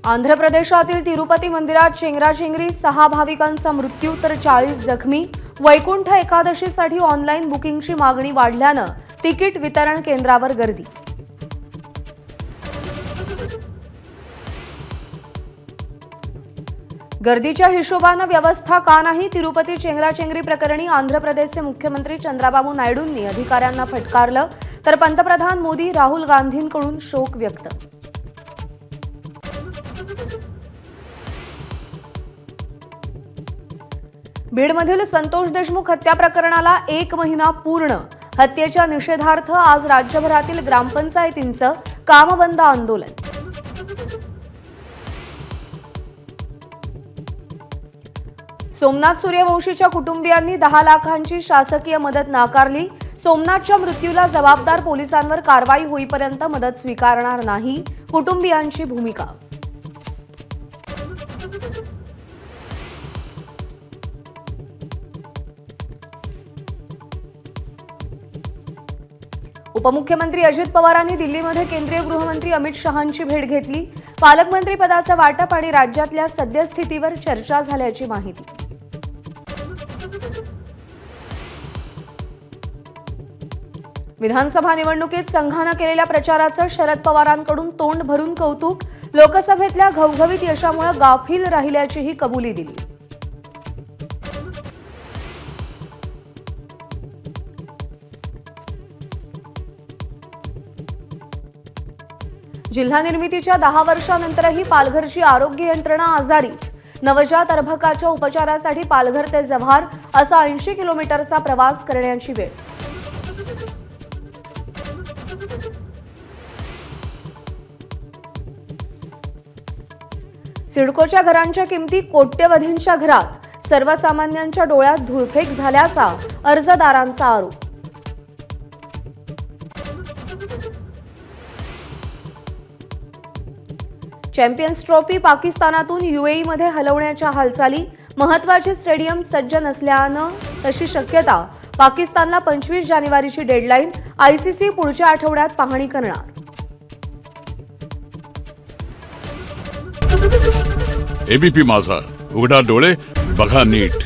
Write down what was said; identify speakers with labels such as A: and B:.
A: आंध्र प्रदेशातील तिरुपती मंदिरात चेंगराचेंगरी 6 भाविकांचा मृत्यू तर 40 जखमी। वैकुंठ एकादशीसाठी ऑनलाईन बुकिंगची मागणी वाढल्याने तिकीट वितरण केंद्रावर गर्दी। गर्दीच्या हिशोबाने व्यवस्था का नाही? तिरुपती चेंगराचेंगरी प्रकरणी आंध्र प्रदेशचे मुख्यमंत्री चंद्राबाबू नायडूंनी अधिकाऱ्यांना फटकारलं, तर पंतप्रधान मोदी राहुल गांधींकडून शोक व्यक्त। बीडमधील संतोष देशमुख हत्या प्रकरणाला 1 महिना पूर्ण। हत्येच्या निषेधार्थ आज राज्यभरातील ग्रामपंचायतींचं कामबंद आंदोलन। सोमनाथ सूर्यवंशीच्या कुटुंबियांनी 10 लाखांची शासकीय मदत नाकारली। सोमनाथच्या मृत्यूला जबाबदार पोलिसांवर कारवाई होईपर्यंत मदत स्वीकारणार नाही, कुटुंबियांची भूमिका। उपमुख्यमंत्री अजित पवारांनी दिल्लीमध्ये केंद्रीय गृहमंत्री अमित शहांची भेट घेतली। पालकमंत्री पदाचं वाटप आणि राज्यातल्या सद्यस्थितीवर चर्चा झाल्याची माहिती। विधानसभा निवडणुकीत संघानं केलेल्या प्रचाराचं शरद पवारांकडून तोंड भरून कौतुक। लोकसभेतल्या घवघवीत यशामुळे गाफील राहिल्याचीही कबुली दिली। जिल्हा निर्मितीच्या 10 वर्षांनंतरही पालघरची आरोग्य यंत्रणा आजारीच। नवजात अर्भकाच्या उपचारासाठी पालघर ते जव्हार असा 80 किलोमीटरचा प्रवास करण्याची वेळ। सिडकोच्या घरांच्या किमती कोट्यवधींच्या घरात। सर्वसामान्यांच्या डोळ्यात धुळफेक झाल्याचा अर्जदारांचा आरोप। चॅम्पियन्स ट्रॉफी पाकिस्तानातून यूएईमध्ये हलवण्याच्या हालचाली। महत्त्वाची स्टेडियम सज्ज नसल्यानं तशी शक्यता। पाकिस्तानला 25 जानेवारीची डेडलाईन। आयसीसी पुढच्या आठवड्यात पाहणी करणार।
B: एबीपी माझा, उघडा डोळे बघा नीट।